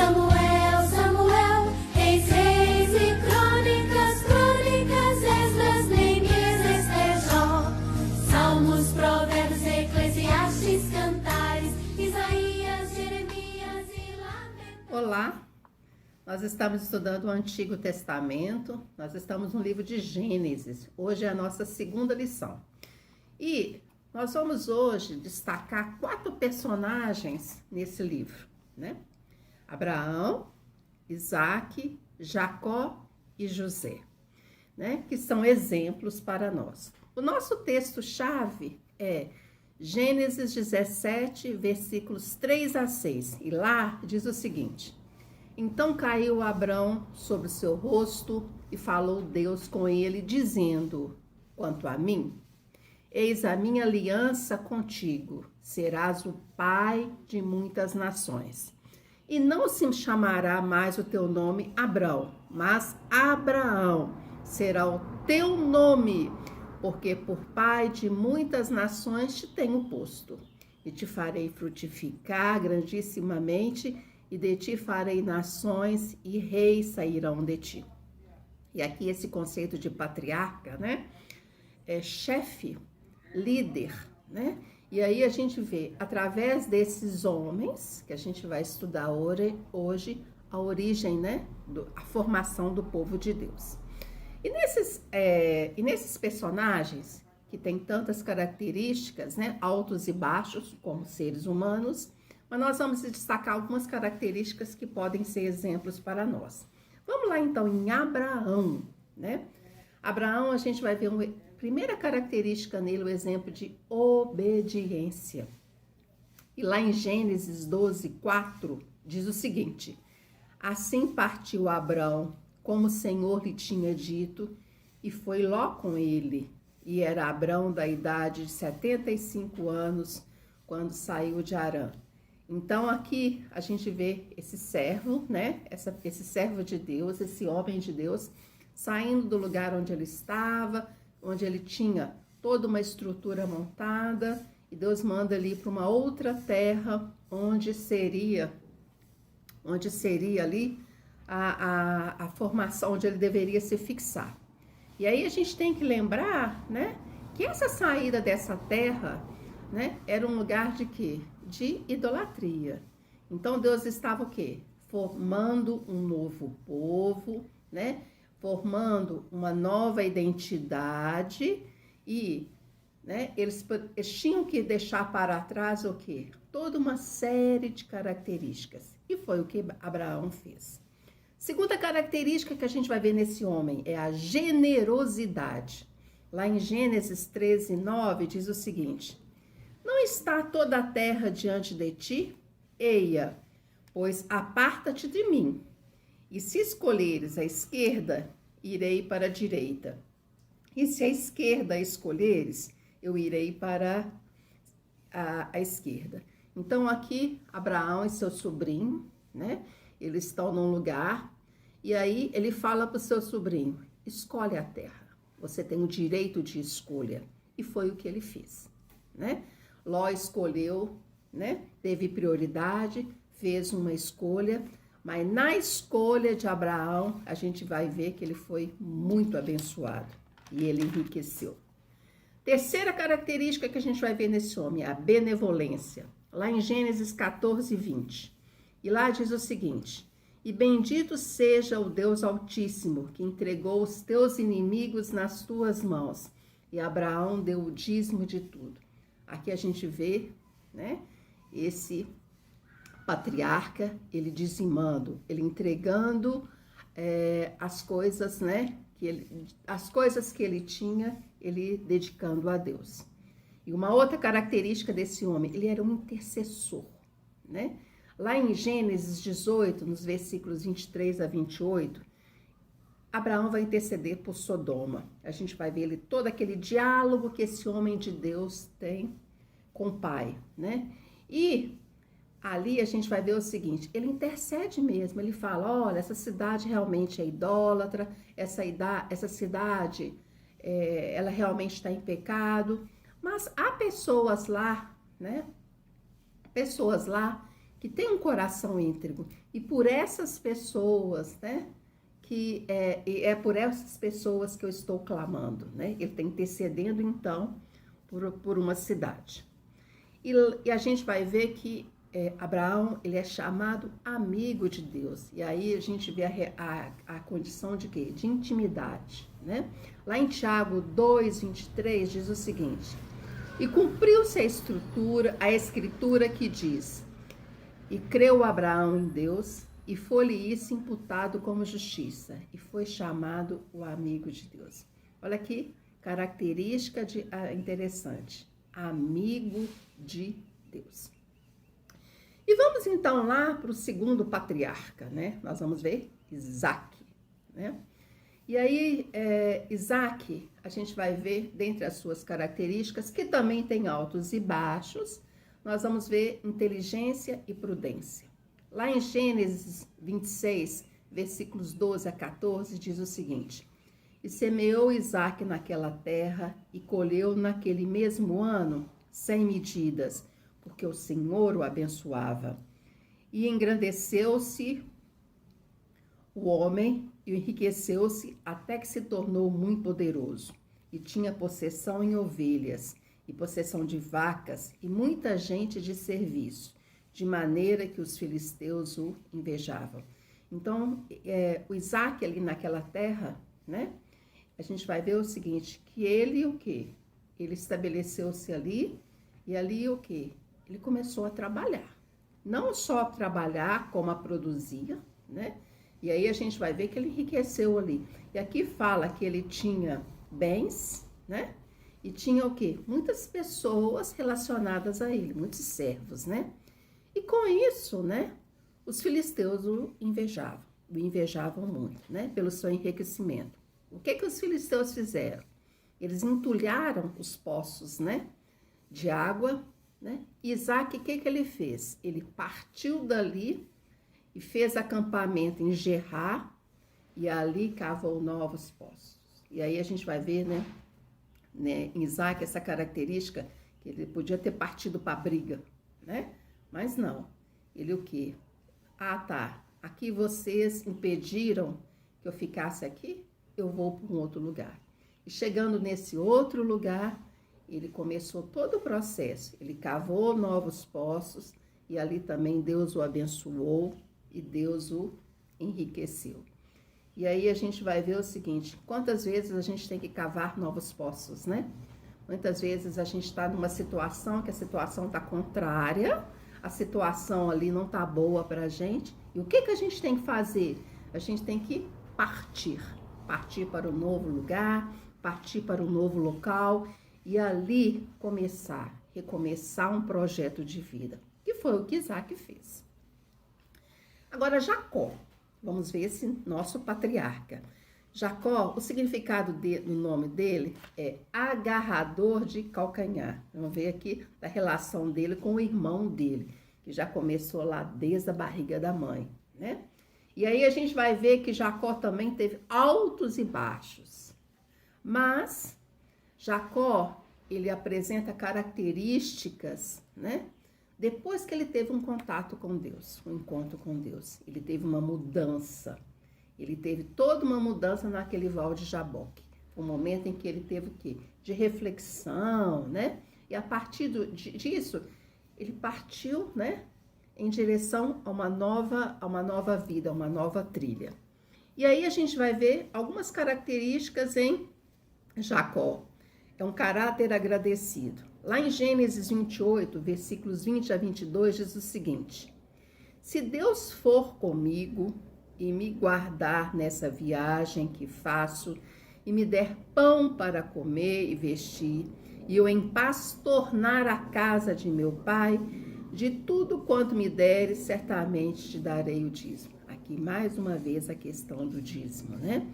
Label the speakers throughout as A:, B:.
A: Samuel, Samuel, Reis, Reis e Crônicas, Crônicas, Esdras, Neemias, Ester, Jó, Salmos, Provérbios, Eclesiastes, Cantares, Isaías, Jeremias e Lamentações.
B: Olá, nós estamos estudando o Antigo Testamento, nós estamos no livro de Gênesis, hoje é a nossa segunda lição. E nós vamos hoje destacar 4 personagens nesse livro, né? Abraão, Isaque, Jacó e José, né? Que são exemplos para nós. O nosso texto-chave é Gênesis 17, versículos 3 a 6, e lá diz o seguinte: Então caiu Abrão sobre o seu rosto e falou Deus com ele, dizendo: Quanto a mim, eis a minha aliança contigo, serás o pai de muitas nações. E não se chamará mais o teu nome Abrão, mas Abraão será o teu nome, porque por pai de muitas nações te tenho posto. E te farei frutificar grandissimamente, e de ti farei nações, e reis sairão de ti. E aqui esse conceito de patriarca, né? É chefe, líder, né? E aí a gente vê, através desses homens, que a gente vai estudar hoje, a origem, né? A formação do povo de Deus. E nesses personagens, que têm tantas características, né? Altos e baixos, como seres humanos, mas nós vamos destacar algumas características que podem ser exemplos para nós. Vamos lá então em Abraão, né? Abraão, a gente vai ver primeira característica nele, o exemplo de obediência. E lá em Gênesis 12, 4, diz o seguinte: Assim partiu Abraão, como o Senhor lhe tinha dito, e foi Ló com ele. E era Abraão da idade de 75 anos, quando saiu de Harã. Então aqui a gente vê esse servo, né? Esse servo de Deus, esse homem de Deus, saindo do lugar onde ele estava, onde ele tinha toda uma estrutura montada, e Deus manda ele ir para uma outra terra, onde seria ali a formação, onde ele deveria se fixar. E aí a gente tem que lembrar, né, que essa saída dessa terra, né, era um lugar de quê? De idolatria. Então Deus estava o quê? Formando um novo povo, né? Formando uma nova identidade e, né, eles tinham que deixar para trás o quê? Toda uma série de características. E foi o que Abraão fez. Segunda característica que a gente vai ver nesse homem é a generosidade. Lá em Gênesis 13, 9 diz o seguinte: Não está toda a terra diante de ti? Eia, pois aparta-te de mim. E se escolheres a esquerda, irei para a direita. E se a esquerda escolheres, eu irei para a esquerda. Então aqui Abraão e seu sobrinho, né? Eles estão num lugar e aí ele fala para o seu sobrinho: escolhe a terra. Você tem o direito de escolha. E foi o que ele fez, né? Ló escolheu, né? Teve prioridade, fez uma escolha. Mas na escolha de Abraão, a gente vai ver que ele foi muito abençoado e ele enriqueceu. Terceira característica que a gente vai ver nesse homem é a benevolência. Lá em Gênesis 14, 20. E lá diz o seguinte: E bendito seja o Deus Altíssimo, que entregou os teus inimigos nas tuas mãos. E Abraão deu o dízimo de tudo. Aqui a gente vê, né, esse patriarca, ele dizimando, ele entregando as coisas, né, as coisas que ele tinha, ele dedicando a Deus. E uma outra característica desse homem, ele era um intercessor, né? Lá em Gênesis 18, nos versículos 23 a 28, Abraão vai interceder por Sodoma. A gente vai ver todo aquele diálogo que esse homem de Deus tem com o pai, né? E ali a gente vai ver o seguinte: ele intercede mesmo, ele fala: olha, essa cidade realmente é idólatra, essa cidade, ela realmente está em pecado, mas há pessoas lá, né? Pessoas lá que tem um coração íntegro. E por essas pessoas, né? Que é por essas pessoas que eu estou clamando, né? Ele está intercedendo, então, por uma cidade. E a gente vai ver que Abraão, ele é chamado amigo de Deus. E aí a gente vê a condição de quê? De intimidade, né? Lá em Tiago 2:23 diz o seguinte: e cumpriu-se a escritura que diz: e creu Abraão em Deus, e foi-lhe isso imputado como justiça, e foi chamado o amigo de Deus. Olha aqui, característica interessante: amigo de Deus. E vamos então lá para o segundo patriarca, né? Nós vamos ver Isaac, né? E aí, Isaac, a gente vai ver, dentre as suas características, que também tem altos e baixos, nós vamos ver inteligência e prudência. Lá em Gênesis 26, versículos 12 a 14, diz o seguinte: e semeou Isaac naquela terra e colheu naquele mesmo ano 100 medidas, porque o Senhor o abençoava. E engrandeceu-se o homem e enriqueceu-se até que se tornou muito poderoso. E tinha possessão em ovelhas e possessão de vacas e muita gente de serviço, de maneira que os filisteus o invejavam. Então, o Isaac ali naquela terra, né? A gente vai ver o seguinte, que ele o quê? Ele estabeleceu-se ali e ali o quê? Ele começou a trabalhar. Não só a trabalhar, como a produzir, né? E aí a gente vai ver que ele enriqueceu ali. E aqui fala que ele tinha bens, né? E tinha o quê? Muitas pessoas relacionadas a ele, muitos servos, né? E com isso, né? Os filisteus o invejavam muito, né? Pelo seu enriquecimento. O que os filisteus fizeram? Eles entulharam os poços, né? De água, né? Isaac, o que ele fez? Ele partiu dali e fez acampamento em Gerar e ali cavou novos poços. E aí a gente vai ver, né, em Isaac essa característica que ele podia ter partido para a briga, né? Mas não. Ele o quê? Ah, tá. Aqui vocês impediram que eu ficasse aqui, eu vou para um outro lugar. E chegando nesse outro lugar, ele começou todo o processo. Ele cavou novos poços e ali também Deus o abençoou e Deus o enriqueceu. E aí a gente vai ver o seguinte, quantas vezes a gente tem que cavar novos poços, né? Muitas vezes a gente está numa situação que a situação está contrária, a situação ali não está boa para a gente. E o que a gente tem que fazer? A gente tem que partir para um novo lugar, partir para um novo local e ali recomeçar um projeto de vida. Que foi o que Isaac fez. Agora, Jacó, vamos ver esse nosso patriarca. Jacó, o significado do nome dele é agarrador de calcanhar. Vamos ver aqui a relação dele com o irmão dele, que já começou lá desde a barriga da mãe, né? E aí a gente vai ver que Jacó também teve altos e baixos. Mas Jacó, ele apresenta características, né? Depois que ele teve um contato com Deus, um encontro com Deus, ele teve uma mudança. Ele teve toda uma mudança naquele val de Jaboque. Foi um momento em que ele teve o quê? De reflexão, né? E a partir disso, ele partiu, né? Em direção a uma nova vida, a uma nova trilha. E aí a gente vai ver algumas características em Jacó. É um caráter agradecido. Lá em Gênesis 28, versículos 20 a 22, diz o seguinte: se Deus for comigo e me guardar nessa viagem que faço, e me der pão para comer e vestir, e eu em paz tornar a casa de meu pai, de tudo quanto me deres, certamente te darei o dízimo. Aqui mais uma vez a questão do dízimo, né?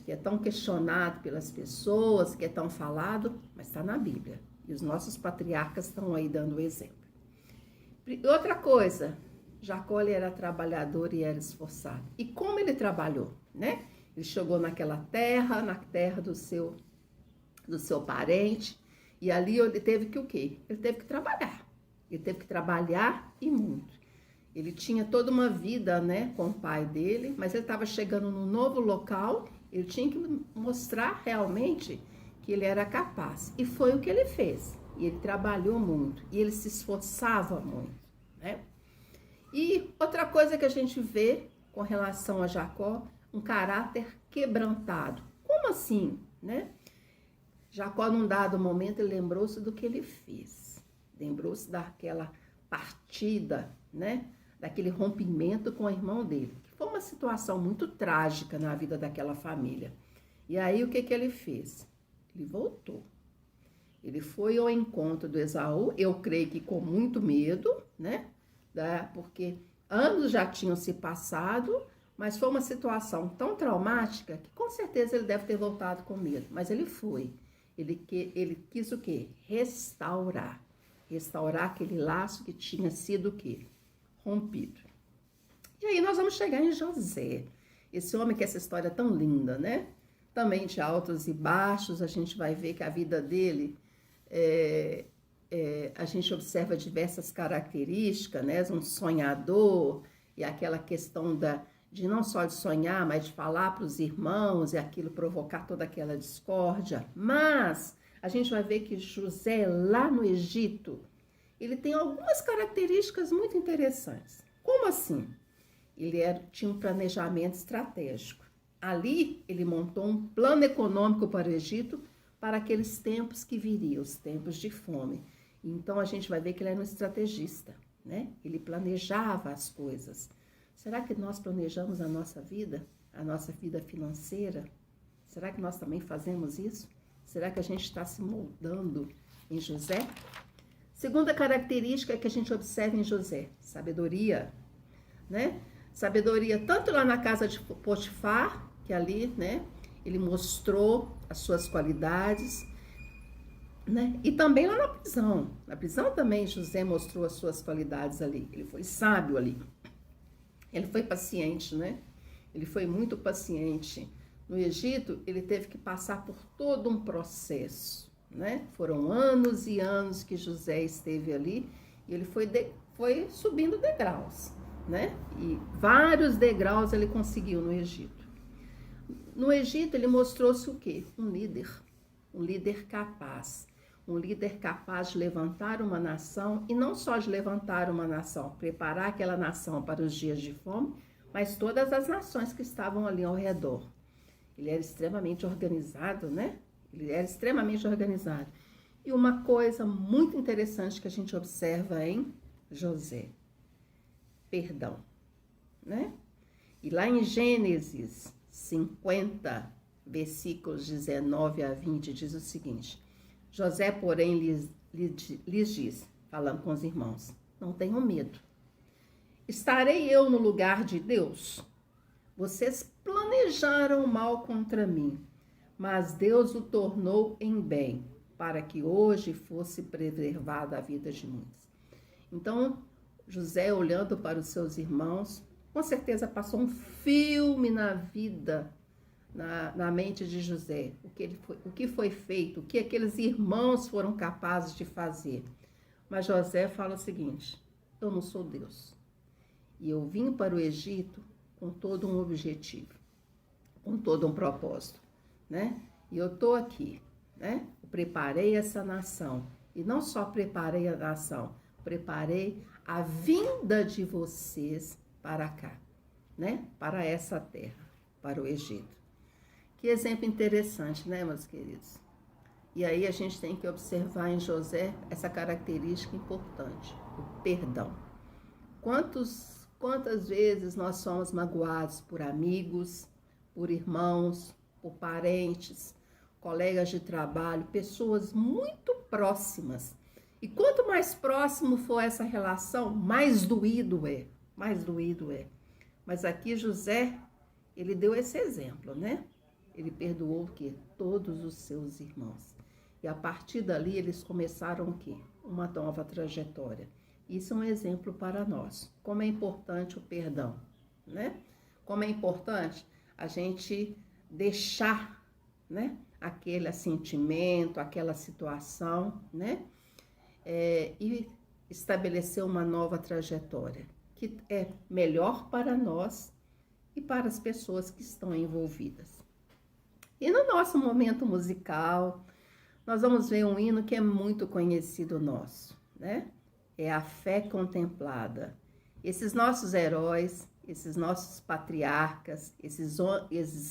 B: Que é tão questionado pelas pessoas, que é tão falado, mas está na Bíblia. E os nossos patriarcas estão aí dando o exemplo. Outra coisa, Jacó ele era trabalhador e era esforçado. E como ele trabalhou, né? Ele chegou naquela terra, na terra do seu parente, e ali ele teve que o quê? Ele teve que trabalhar. Ele teve que trabalhar e muito. Ele tinha toda uma vida, né, com o pai dele, mas ele estava chegando num novo local, ele tinha que mostrar realmente que ele era capaz. E foi o que ele fez. E ele trabalhou muito, e ele se esforçava muito, né? E outra coisa que a gente vê com relação a Jacó, um caráter quebrantado. Como assim, né? Jacó, num dado momento, ele lembrou-se do que ele fez. Lembrou-se daquela partida, né? Daquele rompimento com o irmão dele. Que foi uma situação muito trágica na vida daquela família. E aí, o que ele fez? Ele voltou. Ele foi ao encontro do Esaú, eu creio que com muito medo, né? Porque anos já tinham se passado, mas foi uma situação tão traumática que com certeza ele deve ter voltado com medo. Mas ele foi. Ele quis o quê? Restaurar. Restaurar aquele laço que tinha sido o quê? Rompido. E aí nós vamos chegar em José. Esse homem que essa história é tão linda, né? Também de altos e baixos, a gente vai ver que a vida dele, a gente observa diversas características, né? Um sonhador, e aquela questão de não só de sonhar, mas de falar para os irmãos e aquilo provocar toda aquela discórdia. Mas a gente vai ver que José, lá no Egito, ele tem algumas características muito interessantes. Como assim? Ele tinha um planejamento estratégico. Ali, ele montou um plano econômico para o Egito para aqueles tempos que viriam, os tempos de fome. Então, a gente vai ver que ele era um estrategista, né? Ele planejava as coisas. Será que nós planejamos a nossa vida financeira? Será que nós também fazemos isso? Será que a gente está se moldando em José? Segunda característica que a gente observa em José, sabedoria, né? Sabedoria tanto lá na casa de Potifar, que ali, né, ele mostrou as suas qualidades, né? E também lá na prisão. Na prisão também José mostrou as suas qualidades ali. Ele foi sábio ali. Ele foi paciente, né? Ele foi muito paciente. No Egito, ele teve que passar por todo um processo, né? Foram anos e anos que José esteve ali e ele foi subindo degraus, né? E vários degraus ele conseguiu no Egito. No Egito, ele mostrou-se o quê? Um líder capaz. Um líder capaz de levantar uma nação, e não só de levantar uma nação, preparar aquela nação para os dias de fome, mas todas as nações que estavam ali ao redor. Ele era extremamente organizado, né? Ele era extremamente organizado. E uma coisa muito interessante que a gente observa em José, perdão, né? E lá em Gênesis 50, versículos 19 a 20, diz o seguinte: José, porém, lhes diz, falando com os irmãos, não tenham medo. Estarei eu no lugar de Deus? Vocês planejaram mal contra mim, mas Deus o tornou em bem, para que hoje fosse preservada a vida de muitos. Então, José, olhando para os seus irmãos, com certeza passou um filme na vida, na mente de José, o que foi feito, o que aqueles irmãos foram capazes de fazer. Mas José fala o seguinte: eu não sou Deus. E eu vim para o Egito com todo um objetivo, com todo um propósito, né? E eu estou aqui, né? Eu preparei essa nação. E não só preparei a nação, preparei a vinda de vocês para cá, né? Para essa terra, para o Egito. Que exemplo interessante, né, meus queridos? E aí a gente tem que observar em José essa característica importante, o perdão. Quantas vezes nós somos magoados por amigos, por irmãos, por parentes, colegas de trabalho, pessoas muito próximas. E quanto mais próximo for essa relação, mais doído é. Mas aqui José, ele deu esse exemplo, né? Ele perdoou o quê? Todos os seus irmãos. E a partir dali eles começaram o quê? Uma nova trajetória. Isso é um exemplo para nós. Como é importante o perdão, né? Como é importante a gente deixar, né, aquele sentimento, aquela situação, né? E estabelecer uma nova trajetória. que é melhor para nós e para as pessoas que estão envolvidas. E no nosso momento musical, nós vamos ver um hino que é muito conhecido nosso, né? É a fé contemplada. Esses nossos heróis, esses nossos patriarcas, esses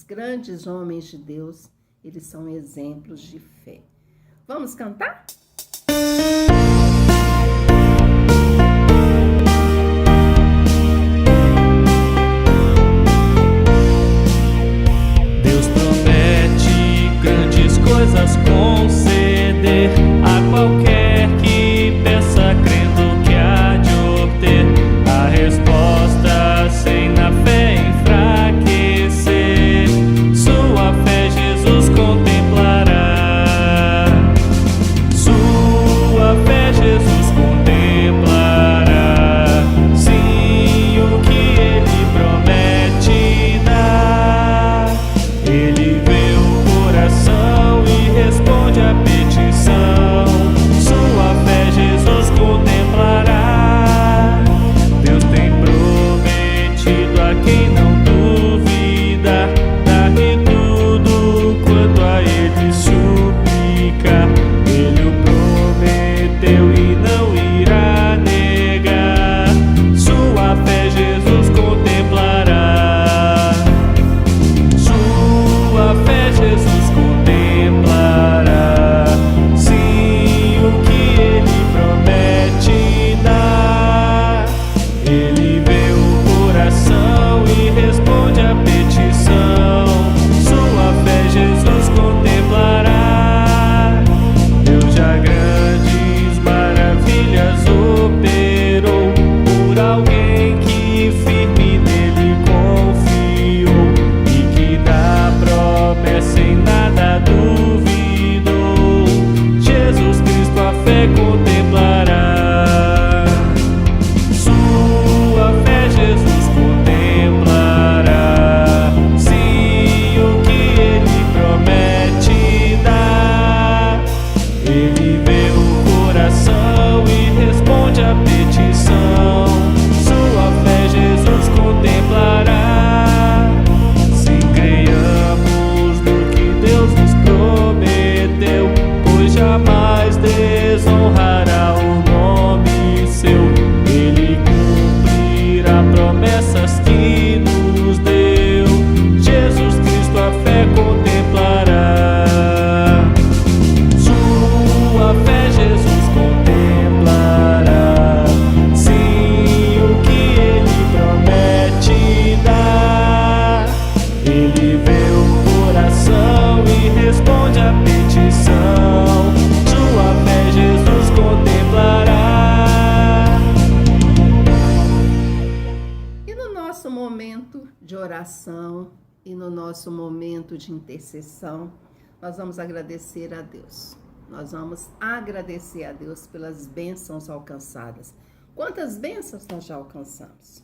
B: grandes homens de Deus, eles são exemplos de fé. Vamos cantar?
C: Deus promete grandes coisas conceder a qualquer que peça, crendo que há de obter a resposta sem na fé enfraquecer. Sua fé Jesus contemplará. Sua fé Jesus contemplará. Sim, o que ele promete dar. Ele vê o coração e responde a petição. Sua fé Jesus contemplará. Deus tem prometido a quem não duvida, dar-lhe tudo quanto a ele suplica. Ele o prometeu e não irá negar. Sua fé Jesus contemplará. Sua fé Jesus contemplará. Sim, o que ele promete dar. Ele vê o coração e responde a petição. Sua fé Jesus contemplará. Deus já grandes maravilhas operou por alguém que firme nele confiou e que da promessa em nada duvidou. Jesus Cristo a fé contemplará. Sua fé Jesus contemplará. Sim, o que ele promete dar. Ele vê o coração e responde a petição. Sua fé Jesus contemplará. Se creiamos no que Deus nos prometeu, pois jamais desonrará o nome seu. Ele cumprirá promessas que nos deu. Jesus Cristo a fé contemplará. Sua fé Jesus contemplará. Sim, o que ele promete dar. Ele vê o coração e responde a petição. Sua fé Jesus contemplará.
B: E no nosso momento de oração e no nosso momento de intercessão, nós vamos agradecer a Deus. Nós vamos agradecer a Deus pelas bênçãos alcançadas. Quantas bênçãos nós já alcançamos?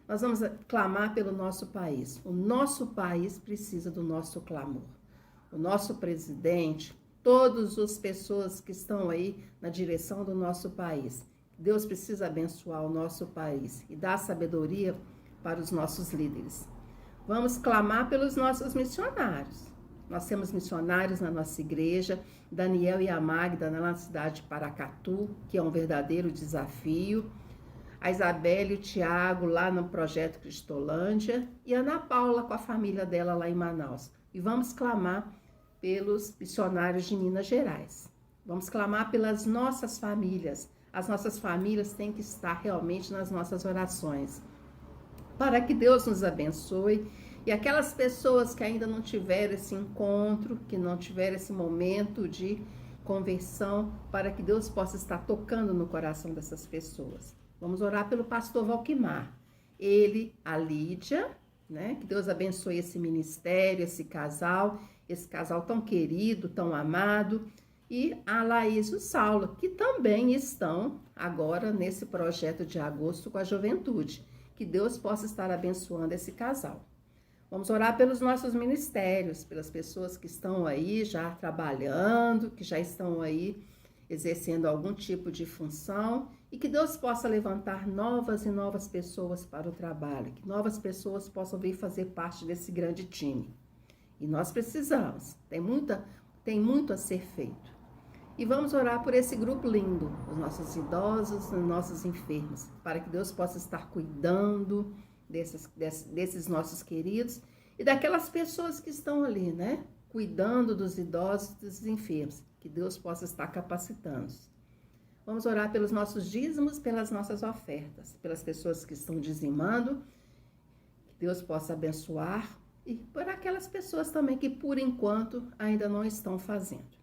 B: Nós vamos clamar pelo nosso país. O nosso país precisa do nosso clamor. O nosso presidente, todas as pessoas que estão aí na direção do nosso país. Deus precisa abençoar o nosso país e dar sabedoria para os nossos líderes. Vamos clamar pelos nossos missionários. Nós temos missionários na nossa igreja, Daniel e a Magda na cidade de Paracatu, que é um verdadeiro desafio. A Isabela e o Tiago lá no Projeto Cristolândia e a Ana Paula com a família dela lá em Manaus. E vamos clamar pelos missionários de Minas Gerais. Vamos clamar pelas nossas famílias. As nossas famílias têm que estar realmente nas nossas orações. Para que Deus nos abençoe. E aquelas pessoas que ainda não tiveram esse encontro, que não tiveram esse momento de conversão, para que Deus possa estar tocando no coração dessas pessoas. Vamos orar pelo pastor Valquimar. Ele, a Lídia, né? Que Deus abençoe esse ministério, esse casal tão querido, tão amado. E a Laís e o Saulo, que também estão agora nesse projeto de agosto com a juventude. Que Deus possa estar abençoando esse casal. Vamos orar pelos nossos ministérios, pelas pessoas que estão aí já trabalhando, que já estão aí exercendo algum tipo de função e que Deus possa levantar novas e novas pessoas para o trabalho, que novas pessoas possam vir fazer parte desse grande time. E nós precisamos, tem muito a ser feito. E vamos orar por esse grupo lindo, os nossos idosos, os nossos enfermos, para que Deus possa estar cuidando desses nossos queridos e daquelas pessoas que estão ali, né? Cuidando dos idosos e dos enfermos, que Deus possa estar capacitando. Vamos orar pelos nossos dízimos, pelas nossas ofertas, pelas pessoas que estão dizimando, que Deus possa abençoar e por aquelas pessoas também que por enquanto ainda não estão fazendo.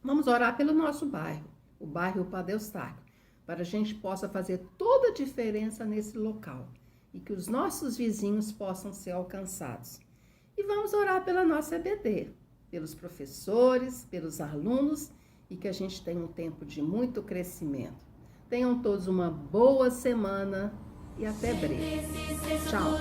B: Vamos orar pelo nosso bairro, o bairro Padre Eustáquio, para a gente possa fazer toda a diferença nesse local e que os nossos vizinhos possam ser alcançados. E vamos orar pela nossa EBD, pelos professores, pelos alunos e que a gente tenha um tempo de muito crescimento. Tenham todos uma boa semana e até breve. Tchau.